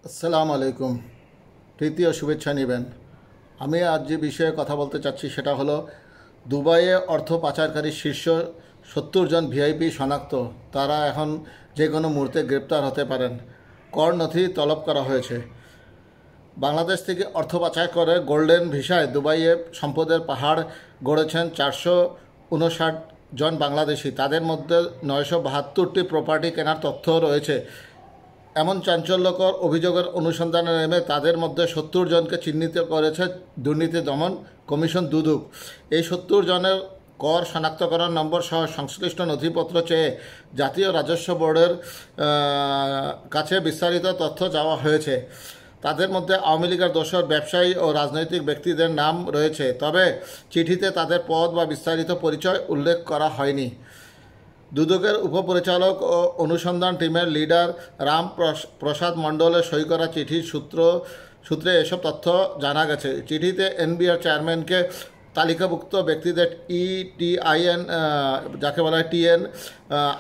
আসসালামু আলাইকুম। প্রীতি ও শুভেচ্ছা নেবেন। আমি আজ যে বিষয়ে কথা বলতে চাচ্ছি সেটা হলো দুবাইয়ে অর্থ পাচারকারী শীর্ষ 70 জন ভিআইপি শনাক্ত। তারা এখন যে কোনো মুহূর্তে গ্রেপ্তার হতে পারেন। কর নথি তলব করা হয়েছে। বাংলাদেশ থেকে অর্থ পাচার করে গোল্ডেন ভিসায় দুবাইয়ে সম্পদের পাহাড় গড়েছেন 459 জন বাংলাদেশি। তাদের মধ্যে 972টি প্রপার্টি কেনার তথ্য রয়েছে। এমন চাঞ্চল্যকর অভিযোগের অনুসন্ধানে নেমে তাদের মধ্যে 70 জনকে চিহ্নিত করেছে দুর্নীতি দমন কমিশন দুদক। এই 70 জনের কর শনাক্তকরণ নম্বর সহ সংশ্লিষ্ট নথিপত্র চেয়ে জাতীয় রাজস্ব বোর্ডের কাছে বিস্তারিত তথ্য চাওয়া হয়েছে। তাদের মধ্যে আওয়ামী লীগের দোসর ব্যবসায়ী ও রাজনৈতিক ব্যক্তিদের নাম রয়েছে, তবে চিঠিতে তাদের পদ বা বিস্তারিত পরিচয় উল্লেখ করা হয়নি। দুদকের উপপরিচালক ও অনুসন্ধান টিমের লিডার রাম প্রসাদ মণ্ডলের সই করা চিঠির সূত্রে এসব তথ্য জানা গেছে। চিঠিতে এনবিআর চেয়ারম্যানকে তালিকাভুক্ত ব্যক্তিদের ইটিআইএন, যাকে বলা হয় টিএন,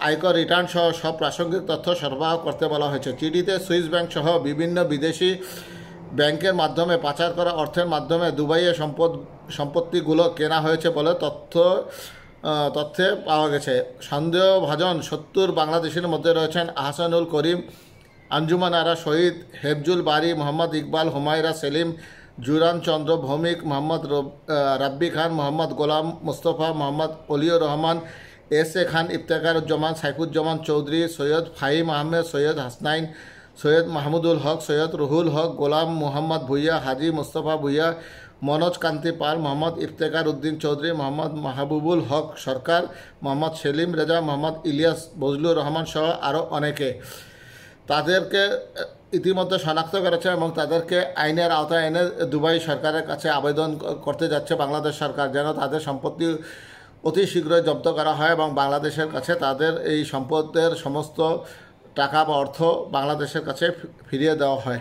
আয়কর রিটার্ন সহ সব প্রাসঙ্গিক তথ্য সরবরাহ করতে বলা হয়েছে। চিঠিতে সুইস ব্যাংক সহ বিভিন্ন বিদেশি ব্যাংকের মাধ্যমে পাচার করা অর্থের মাধ্যমে দুবাইয়ে সম্পত্তিগুলো কেনা হয়েছে বলে তথ্যে পাওয়া গেছে। সন্দেহভাজন 70 বাংলাদেশের মধ্যে রয়েছেন আহসানুল করিম, আঞ্জুমান আরা শহীদ, হেফজুল বারি, মোহাম্মদ ইকবাল, হুমায়রা সেলিম, জুরান চন্দ্র ভৌমিক, মোহাম্মদ রাব্বি খান, মোহাম্মদ গোলাম মুস্তফা, মোহাম্মদ অলিউর রহমান, এস.এ. খান, ইফতেখারুজ্জামান, সাইফুজ্জামান চৌধুরী, সৈয়দ ফাহিম আহমেদ, সৈয়দ হাসনাইন, সৈয়দ মাহমুদুল হক, সৈয়দ রুহুল হক, গোলাম মোহাম্মদ ভুইয়া, হাজি মুস্তফা ভুইয়া, মনোজ কান্তি পাল, মোহাম্মদ ইফতেখার উদ্দিন চৌধুরী, মোহাম্মদ মাহবুবুল হক সরকার, মোহাম্মদ সেলিম রেজা, মোহাম্মদ ইলিয়াস বজলুর রহমান সহ আরও অনেকে। তাদেরকে ইতিমধ্যে শনাক্ত করেছে এবং তাদেরকে আইনের আওতায় এনে দুবাই সরকারের কাছে আবেদন করতে যাচ্ছে বাংলাদেশ সরকার, যেন তাদের সম্পত্তি অতি শীঘ্রই জব্দ করা হয় এবং বাংলাদেশের কাছে তাদের এই সম্পদের সমস্ত টাকা বা অর্থ বাংলাদেশের কাছে ফিরিয়ে দেওয়া হয়।